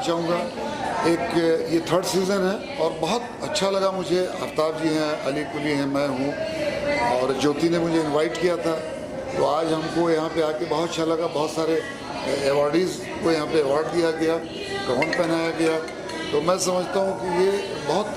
चाहूँगा। एक ये 3rd सीज़न है और बहुत अच्छा लगा मुझे। आफ्ताब जी हैं, अली कुली हैं, मैं हूँ और ज्योति ने मुझे इनवाइट किया था। तो आज हमको यहाँ पे आके बहुत अच्छा लगा। बहुत सारे अवॉर्डीज़ को यहाँ पे अवार्ड दिया गया, गाउन पहनाया गया। तो मैं समझता हूँ कि ये बहुत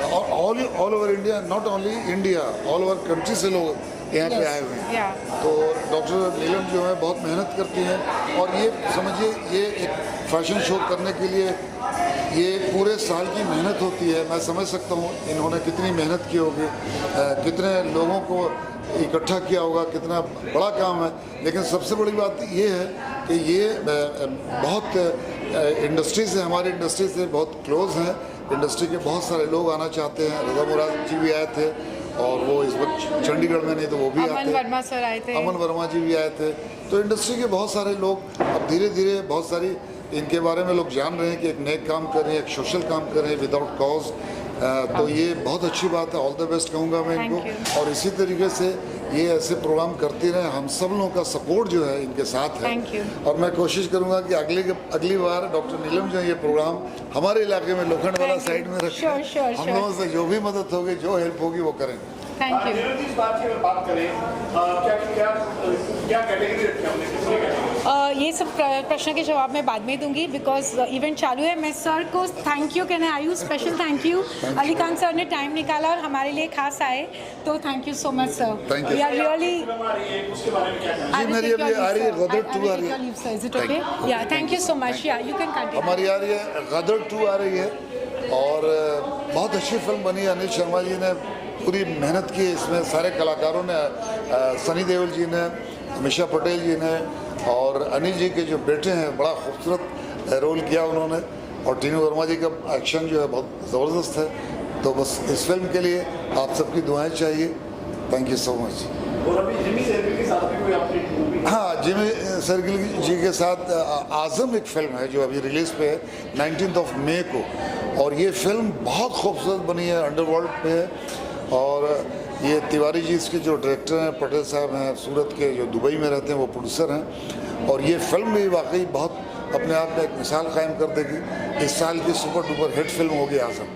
all over India, not only India, all over country से लोग यहाँ पे आए हुए हैं। तो डॉक्टर नीलम जो है बहुत मेहनत करती हैं और ये समझिए ये एक फैशन शो करने के लिए ये पूरे साल की मेहनत होती है। मैं समझ सकता हूँ इन्होंने कितनी मेहनत की होगी, कितने लोगों को इकट्ठा किया होगा, कितना बड़ा काम है। लेकिन सबसे बड़ी बात ये है कि ये बहुत इंडस्ट्री से, हमारी इंडस्ट्री से बहुत क्लोज हैं। इंडस्ट्री के बहुत सारे लोग आना चाहते हैं। रज़ा मुराद जी भी आए थे और वो इस वक्त चंडीगढ़ में नहीं तो वो भी आते हैं। अमन वर्मा सर आए थे, अमन वर्मा जी भी आए थे। तो इंडस्ट्री के बहुत सारे लोग अब धीरे धीरे बहुत सारी इनके बारे में लोग जान रहे हैं कि एक नेक काम कर रहे हैं, एक सोशल काम कर रहे हैं विदाउट कॉज। तो ये बहुत अच्छी बात है। ऑल द बेस्ट कहूँगा मैं इनको। और इसी तरीके से ये ऐसे प्रोग्राम करते रहे। हम सब लोगों का सपोर्ट जो है इनके साथ है। और मैं कोशिश करूँगा कि अगली बार डॉक्टर नीलम जो है ये प्रोग्राम हमारे इलाके में लोखंड वाला साइड में रखें। हम लोगों से जो भी मदद होगी, जो हेल्प होगी वो करें। Thank you. इस बात की अगर बात करें, क्या कैटेगरी रखी हमने, किसने कैटेगरी? ये सब प्रश्न के जवाब मैं बाद में दूंगी बिकॉज इवेंट चालू है। मैं सर को थैंक यू कहने आई हूँ, special thank you. Ali Khan sir ने टाइम निकाला और हमारे लिए खास आए, तो thank you so much sir. We are really उसके बारे में क्या कहना? जी मेरी अभी आ रही है गदर 2 आ रही है। Is it okay? या थैंक यू सो मच। या यू कैन कंटिन्यू। हमारी आ रही है गदर 2 आ रही है और बहुत अच्छी फिल्म बनी है। अनिल शर्मा जी ने पूरी मेहनत की इसमें, सारे कलाकारों ने, सनी देओल जी ने, अमीषा पटेल जी ने और अनिल जी के जो बेटे हैं, बड़ा खूबसूरत रोल किया उन्होंने। और टीनू वर्मा जी का एक्शन जो है बहुत ज़बरदस्त है। तो बस इस फिल्म के लिए आप सबकी दुआएं चाहिए। Thank you so much. और अभी जिमी शेरगिल के साथ भी कोई अपडेट? हाँ, जिमी शेरगिल जी के साथ आज़म एक फ़िल्म है जो अभी रिलीज़ पे है 19 मई को। और ये फिल्म बहुत खूबसूरत बनी है, अंडरवर्ल्ड पे है। और ये तिवारी जी इसके जो डायरेक्टर हैं, पटेल साहब हैं सूरत के, जो दुबई में रहते हैं, वो प्रोड्यूसर हैं। और ये फिल्म भी वाकई बहुत अपने आप में एक मिसाल कायम कर देगी। इस साल की सुपर डुपर हिट फिल्म होगी आज़म।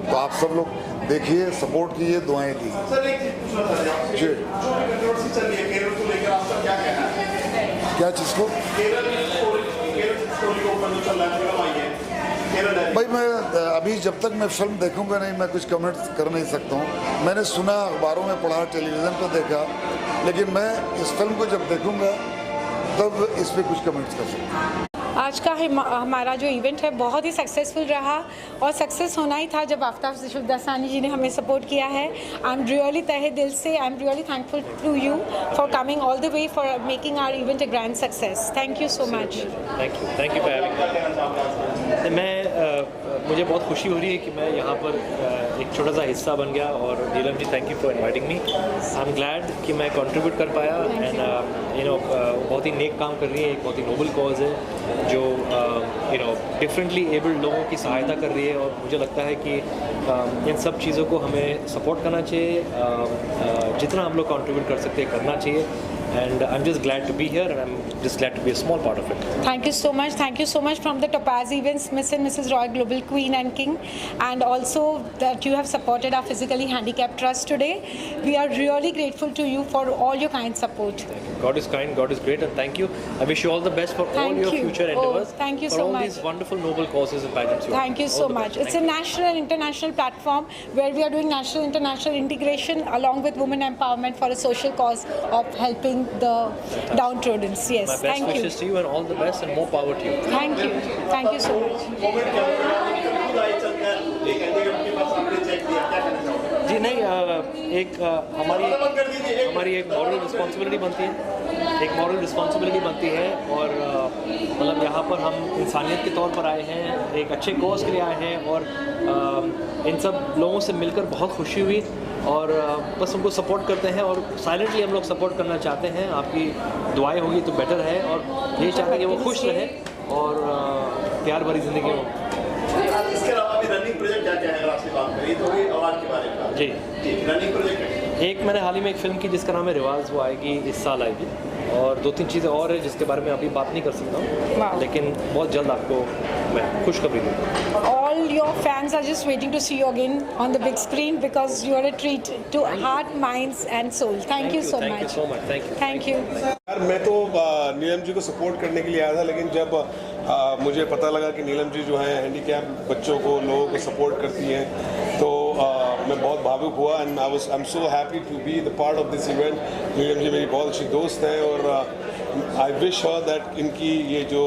तो आप सब लोग देखिए, सपोर्ट कीजिए, दुआएं दीजिए। सर एक चीज पूछना था आपसे, जो कंट्रोवर्सी चल रही है केरल को लेकर, आपका क्या कहना है? क्या चीज़ को? केरल स्टोरी को ऊपर जो चल रहा है, फिल्म आई है केरल। भाई मैं अभी जब तक मैं फिल्म देखूंगा नहीं, मैं कुछ कमेंट कर नहीं सकता हूँ। मैंने सुना, अखबारों में पढ़ा, टेलीविज़न पर देखा, लेकिन मैं इस फिल्म को जब देखूंगा तब इस पर कुछ कमेंट्स कर सकता हूँ। आज का हमारा जो इवेंट है बहुत ही सक्सेसफुल रहा और सक्सेस होना ही था जब आफ्ताब शिवदासानी जी ने हमें सपोर्ट किया है। आई एम रियली तहे दिल से I am really thankful to you for coming all the way for making our event a grand success. Thank you so much. Thank you for having me. मुझे बहुत खुशी हो रही है कि मैं यहाँ पर एक छोटा सा हिस्सा बन गया। और Neelam ji, thank you for inviting me. I am glad कि मैं कंट्रीब्यूट कर पाया। एंड बहुत ही नेक काम कर रही है, एक बहुत ही नोबल कॉज है जो डिफरेंटली एबल्ड लोगों की सहायता कर रही है। और मुझे लगता है कि इन सब चीज़ों को हमें सपोर्ट करना चाहिए, जितना हम लोग कंट्रीब्यूट कर सकते हैं करना चाहिए। And I'm just glad to be here, and I'm just glad to be a small part of it. Thank you so much. Thank you so much from the Topaz Events, Miss and Mrs. Roy Global Queen and King, and also that you have supported our Physically Handicapped Trust today. We are really grateful to you for all your kind support. Thank you. God is kind, God is great, and thank you. I wish you all the best for all your future endeavors. Thank you for so all much. these wonderful noble causes and pageants. Thank you so much. It's a national and international platform where we are doing national international integration along with women empowerment for a social cause of helping the downtrodden. Yes, My best thank you. wishes to you and all the best and more power to you. Thank you. Thank you so much. Comment क्या खुद आई चलकर एक कहते हैं पास आपने check दिया, क्या कहना चाहोगे? जी नहीं, एक हमारी एक मॉरल रिस्पॉन्सिबिलिटी बनती है, एक मॉरल रिस्पॉन्सिबिलिटी बनती है। और मतलब यहाँ पर हम इंसानियत के तौर पर आए हैं, एक अच्छे कॉज के लिए आए हैं। और इन सब लोगों से मिलकर बहुत खुशी हुई और बस उनको सपोर्ट करते हैं और साइलेंटली हम लोग सपोर्ट करना चाहते हैं। आपकी दुआएं होगी तो बेटर है और ये चाहते हैं कि वो खुश रहे और प्यार भरी ज़िंदगी हो। इसके अलावा भी रनिंग प्रोजेक्ट क्या क्या है, अगर आपसे बात करें तो भी अवार्ड के बारे में? जी, रनिंग प्रोजेक्ट एक मैंने हाल ही में एक फ़िल्म की जिसका नाम है रिवाज, वो आएगी इस साल आएगी। और 2-3 चीज़ें और है जिसके बारे में अभी बात नहीं कर सकता Wow. हूँ, लेकिन बहुत जल्द आपको मैं खुशखबरी दूँगा। All your fans are just waiting to see you again on the big screen because you are a treat to heart, minds and soul. Thank you so Thank you much. so much. Thank you. Thank you. यार मैं तो नीलम जी को support करने के लिए आया था, लेकिन जब मुझे पता लगा कि नीलम जी जो है हैंडीकैप बच्चों को, लोगों को सपोर्ट करती हैं, तो मैं बहुत भावुक हुआ and I am so happy to be the part of this event. Neelam ji मेरी बहुत अच्छी दोस्त हैं और आई विश हर दैट इनकी ये जो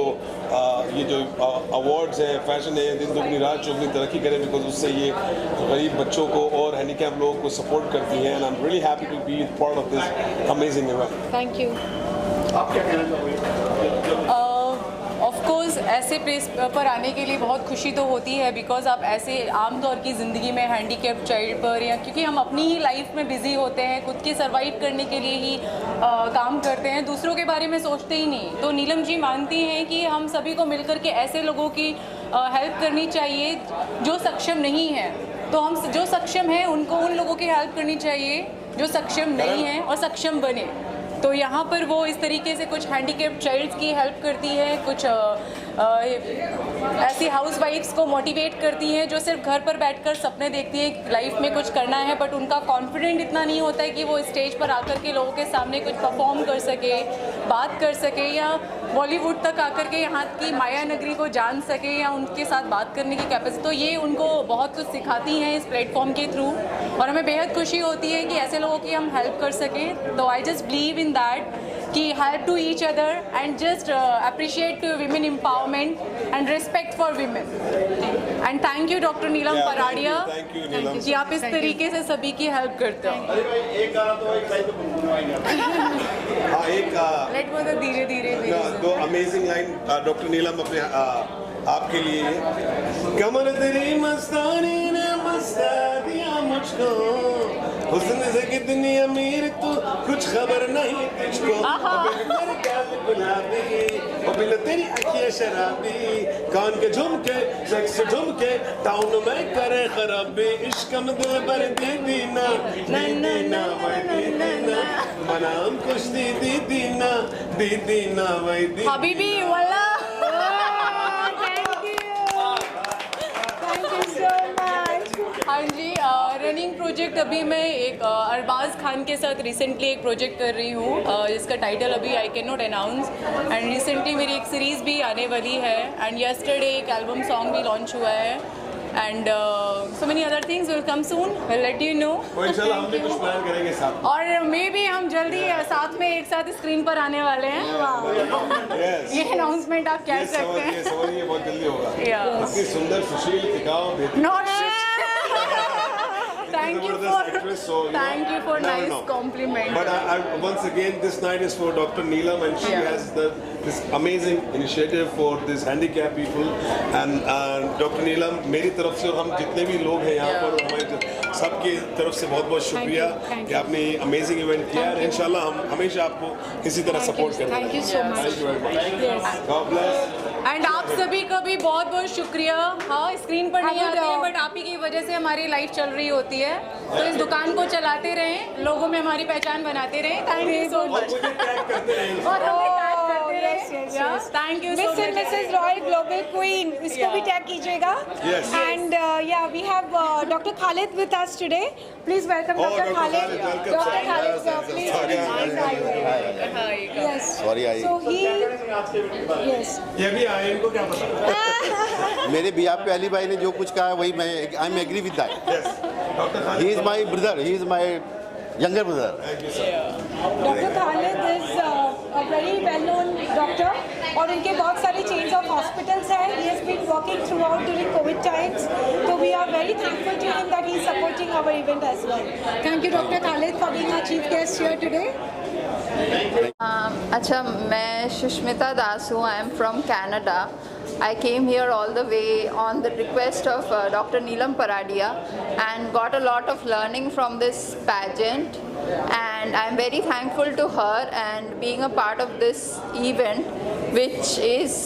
अवार्ड्स हैं, फैशन है, दिन दुगनी रात चौगनी तरक्की करें, बिकॉज उससे ये गरीब बच्चों को और हैंडीकैप लोगों को सपोर्ट करती हैं and I am really happy to be part of this amazing event. Thank you. आप क्या कहना चाहोगे? ऑफ कोर्स ऐसे प्लेस पर आने के लिए बहुत खुशी तो होती है, बिकॉज आप ऐसे आम तौर की ज़िंदगी में हैंडीकैप चाइल्ड पर, या क्योंकि हम अपनी ही लाइफ में बिज़ी होते हैं, खुद के सर्वाइव करने के लिए ही काम करते हैं, दूसरों के बारे में सोचते ही नहीं। तो नीलम जी मानती हैं कि हम सभी को मिलकर के ऐसे लोगों की हेल्प करनी चाहिए जो सक्षम नहीं है, तो हम जो सक्षम हैं उनको उन लोगों की हेल्प करनी चाहिए जो सक्षम नहीं हैं और सक्षम बने। तो यहाँ पर वो इस तरीके से कुछ हैंडीकैप चाइल्ड्स की हेल्प करती है, कुछ ऐसी हाउस वाइफ्स को मोटिवेट करती हैं जो सिर्फ घर पर बैठकर सपने देखती हैं लाइफ में कुछ करना है, बट उनका कॉन्फिडेंट इतना नहीं होता है कि वो स्टेज पर आकर के लोगों के सामने कुछ परफॉर्म कर सके, बात कर सके, या बॉलीवुड तक आकर के यहाँ की माया नगरी को जान सके या उनके साथ बात करने की कैपेसिटी। तो ये उनको बहुत कुछ सिखाती हैं इस प्लेटफॉर्म के थ्रू, और हमें बेहद खुशी होती है कि ऐसे लोगों की हम हेल्प कर सकें। तो I just believe in that कि help to each other and just appreciate to women empowerment and respect for women. And thank you doctor Neelam Paradia thank you Neelam. कि आप इस तरीके से सभी की हेल्प करते हो। अरे भाई एक गाना तो एक लाइन तो गुनगुनवाएंगे। हाँ एक लेट वो तो धीरे धीरे दो अमेजिंग लाइन डॉक्टर नीलम अपने आपके लिए। कमर तेरी मस्तानी ने मस्ता दिया मुझको, हुस्न से कितनी अमीर तू कुछ खबर नहीं तुझको, मेरे गाल गुलाबी और बिना तेरी अखियां शराबी, कान के झुमके सेक्स झुमके टाउन में करे खराबी, इश्क में दिल भर दे दीना दीना वही दीना मनाम कुछ दी दीना वही दी। हबीबी वाला हाँ जी। रनिंग प्रोजेक्ट अभी मैं एक अरबाज खान के साथ रिसेंटली एक प्रोजेक्ट कर रही हूँ, जिसका टाइटल अभी I can not announce, and recently मेरी एक सीरीज़ भी आने वाली है, एंड यस्टरडे एक एल्बम सॉन्ग भी लॉन्च हुआ है, and so many other things will come soon, will let you know. इंशाल्लाह हम भी कुछ प्लान करेंगे साथ, और मे भी हम जल्दी साथ में एक साथ स्क्रीन पर आने वाले हैं। Yes. ये अनाउंसमेंट आप कह सकते हैं। समझिए बहुत जल्दी होगा। Yeah. इतनी सुंदर सुशील टिकाऊ बेहतरीन Not Thank you actress, so, thank you for never nice know. compliment. But I, once again, this night is for Dr. Neelam, and she Yeah. has this amazing initiative for these handicapped people. And Dr. Neelam, मेरी तरफ से और हम जितने भी लोग हैं यहाँ पर, हमारे सबकी तरफ से बहुत बहुत शुक्रिया Thank कि आपने अमेजिंग इवेंट किया है। इंशाल्लाह हम हमेशा आपको इसी तरह सपोर्ट करेंगे। Thank you so much. Thank you very much. Yes. God bless. And आप सभी का भी बहुत बहुत शुक्रिया। हाँ, स्क्रीन पर नहीं I would, आते हैं, बट आप ही की वजह से हमारी लाइफ चल रही होती है, तो इस दुकान को चलाते रहें, लोगों में हमारी पहचान बनाते रहें। थैंक यू सो और मच। मुझे टैग करते रहें। और हमें टैग करते yes, yes, रहें। yes. Thank you so Miss and much. Mrs. Roy Global Queen, इसको भी टैग कीजिएगा। Yes. And yeah, we have Dr. Khalid with us today. Please welcome Oh, Dr. Dr. Khalid. Khalid, welcome, Dr. sir. Khalid, sir, please. Sorry, Yes. Sorry, So he, yes. ये भी आए, इनको क्या पता? मेरे बिहार पे अली भाई ने जो कुछ कहा वही मैं I am agree with that. Yes. Dr. Khalid. He is my brother, he is my younger brother. Thank you, sir. Dr. Khalid is a very well-known doctor और उनके बहुत सारे chains of hospitals हैं. He has been working throughout during COVID times. So we are very thankful to him that he is supporting our event as well. Thank you, Dr. Khalid, for being our chief guest here today. अच्छा, मैं सुष्मिता दास हूँ। I am from Canada. I came here all the way on the request of Dr. Neelam Paradia and got a lot of learning from this pageant, and I'm very thankful to her and being a part of this event, which is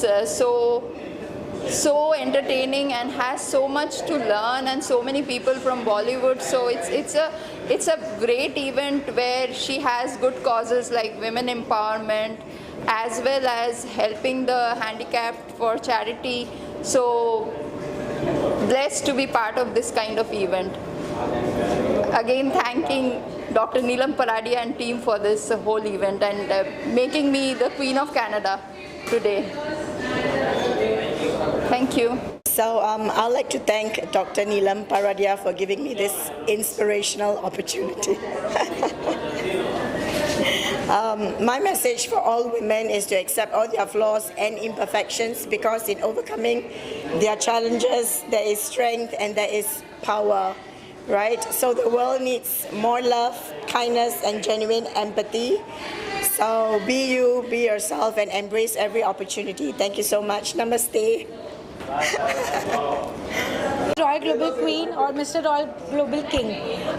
so entertaining and has so much to learn and so many people from Bollywood. So it's a great event where she has good causes like women empowerment as well as helping the handicapped for charity. So blessed to be part of this kind of event. Again, thanking Dr. Neelam Paradia and team for this whole event and making me the Queen of Canada today. Thank you. So I'd like to thank Dr. Neelam Paradia for giving me this inspirational opportunity. My message for all women is to accept all their flaws and imperfections, because in overcoming their challenges, there is strength and there is power, right? So the world needs more love, kindness, and genuine empathy. So be you, be yourself, and embrace every opportunity. Thank you so much. Namaste. Royal Global Queen or Mr. Royal Global King.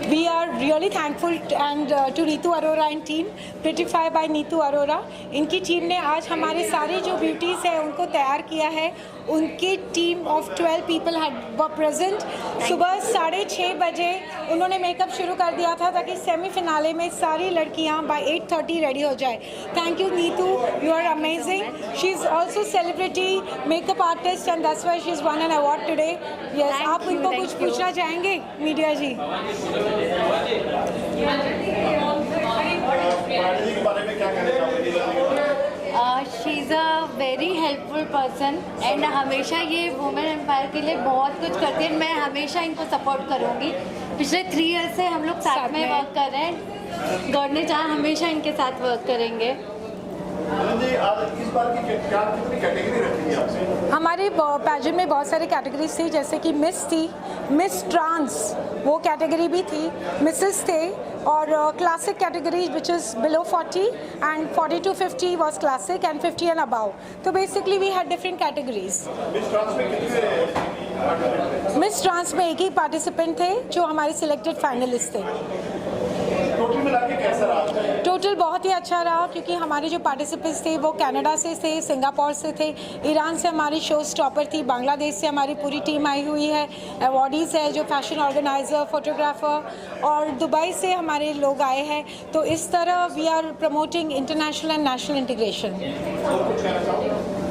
We are really thankful to Neetu Arora and team, Prettify by Neetu Arora. इनकी team ने आज हमारे सारे जो beauties हैं उनको तैयार किया है. उनकी team of 12 people were present. सुबह 6:30 बजे उन्होंने मेकअप शुरू कर दिया था ताकि सेमीफिनाले में सारी लड़कियां बाय 8:30 रेडी हो जाए. Thank you Neetu, you are amazing. She is also celebrity makeup artist and that's why she is won an award today. Yes, आप इनको कुछ पूछना चाहेंगे media ji? She is a very helpful person and हमेशा ये women empire के लिए बहुत कुछ करती है. मैं हमेशा इनको सपोर्ट करूँगी. पिछले 3 ईयर से हम लोग साथ में वर्क कर रहे हैं. गॉड ने चाहा हमेशा इनके साथ वर्क करेंगे. हमारे पैजेंट में बहुत सारे कैटेगरीज थी, जैसे कि मिस थी, मिस ट्रांस वो कैटेगरी भी थी, मिसेस थे, और classic category which is below 40 and 40 to 50 was classic and 50 and above. तो basically we had different categories. Miss trans में एक ही पार्टिसिपेंट थे जो हमारे सिलेक्टेड फाइनलिस्ट थे. टोटल बहुत ही अच्छा रहा, क्योंकि हमारे जो पार्टिसिपेंट्स थे वो कनाडा से थे, सिंगापुर से थे, ईरान से हमारी शो स्टॉपर थी, बांग्लादेश से हमारी पूरी टीम आई हुई है, अवार्डीज़ है जो फैशन ऑर्गेनाइज़र, फोटोग्राफर, और दुबई से हमारे लोग आए हैं. तो इस तरह we are promoting international and national integration.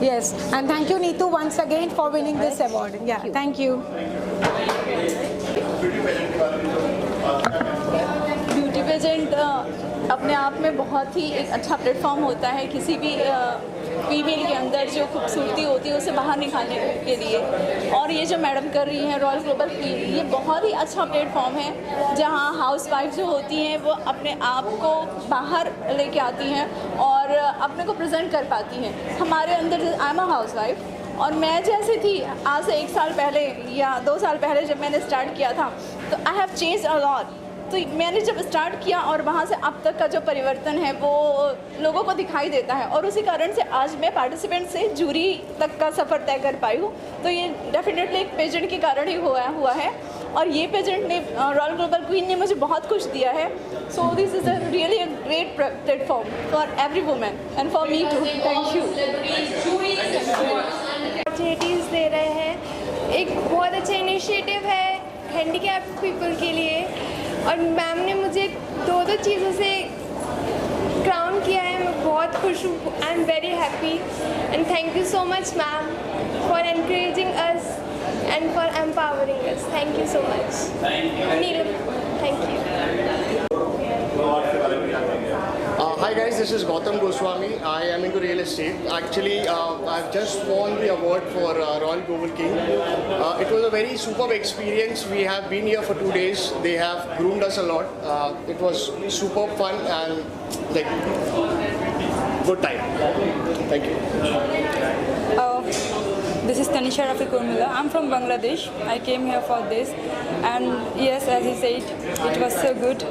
Yes, and thank you Neetu once again for winning this award. Yeah, thank you. Beauty pageant अपने आप में बहुत ही एक अच्छा प्लेटफॉर्म होता है किसी भी फीमेल के अंदर जो खूबसूरती होती है उसे बाहर निकालने के लिए. और ये जो मैडम कर रही हैं रॉयल ग्लोबल क्वीन, ये बहुत ही अच्छा प्लेटफॉर्म है जहां हाउसवाइफ जो होती हैं वो अपने आप को बाहर लेके आती हैं और अपने को प्रेजेंट कर पाती हैं. हमारे अंदर आई एम अ हाउसवाइफ और मैं जैसे थी आज से 1 साल पहले या 2 साल पहले जब मैंने स्टार्ट किया था, तो I have changed a lot. तो मैंने जब स्टार्ट किया और वहाँ से अब तक का जो परिवर्तन है वो लोगों को दिखाई देता है, और उसी कारण से आज मैं पार्टिसिपेंट से जूरी तक का सफ़र तय कर पाई हूँ. तो ये डेफिनेटली एक पेजेंट के कारण ही हुआ है, और ये पेजेंट ने रॉयल ग्लोबल क्वीन ने मुझे बहुत कुछ दिया है. So this is a really great platform for every women and for me too. Thank you. Opportunities दे रहे हैं, एक बहुत अच्छा इनिशिएटिव है हैंडीकैप्ड पीपल के लिए, और मैम ने मुझे 2 चीज़ों से क्राउन किया है. मैं बहुत खुश हूँ. I am very happy and thank you so much ma'am for encouraging us and for empowering us. Thank you so much Neelam. Thank you. Hi guys, this is Gautam Goswami. I am into real estate. Actually, I've just won the award for Royal Global King. It was a very superb experience. We have been here for 2 days. They have groomed us a lot. It was superb fun and like good time. Thank you. This is Tanisha Rafiq Urmila. I'm from Bangladesh. I came here for this, and yes, as he said, it was so good,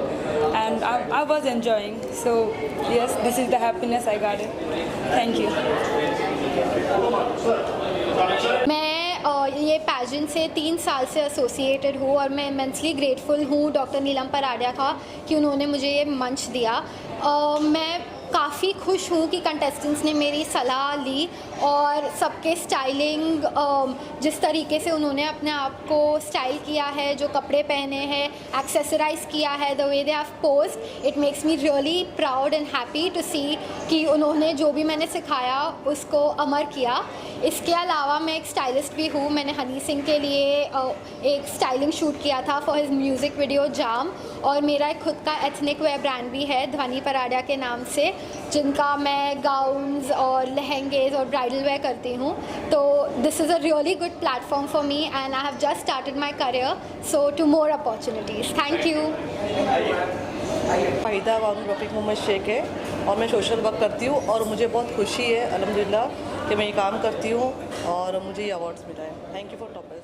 and I was enjoying. So yes, this is the happiness I got it. Thank you. मैं ये pageant से 3 साल से associated हूँ, और मैं immensely grateful हूँ doctor Neelam पराडिया का कि उन्होंने मुझे ये मंच दिया. मैं काफ़ी खुश हूँ कि कंटेस्टेंट्स ने मेरी सलाह ली और सबके स्टाइलिंग, जिस तरीके से उन्होंने अपने आप को स्टाइल किया है, जो कपड़े पहने हैं, एक्सेसराइज किया है, the way they have posed, it makes me really proud and happy to see कि उन्होंने जो भी मैंने सिखाया उसको अमर किया। इसके अलावा मैं एक स्टाइलिस्ट भी हूँ। मैंने हनी सिंह के लिए एक स्टाइलिंग शूट किया था फॉर हिज म्यूज़िक वीडियो जाम, और मेरा एक खुद का एथनिक वेयर ब्रांड भी है ध्वनि पराडिया के नाम से, जिनका मैं गाउन्स और लहंगेज और ब्राइडल वेयर करती हूँ। तो this is a really good platform for me and I have just started my career, so to more opportunities. Thank you. Fahida Banu Rafiq Mohammed Shaikh है और मैं सोशल वर्क करती हूँ और मुझे बहुत खुशी है अल्हम्दुलिल्लाह कि मैं ये काम करती हूँ और मुझे ये अवार्ड्स मिला है। Thank you for topic.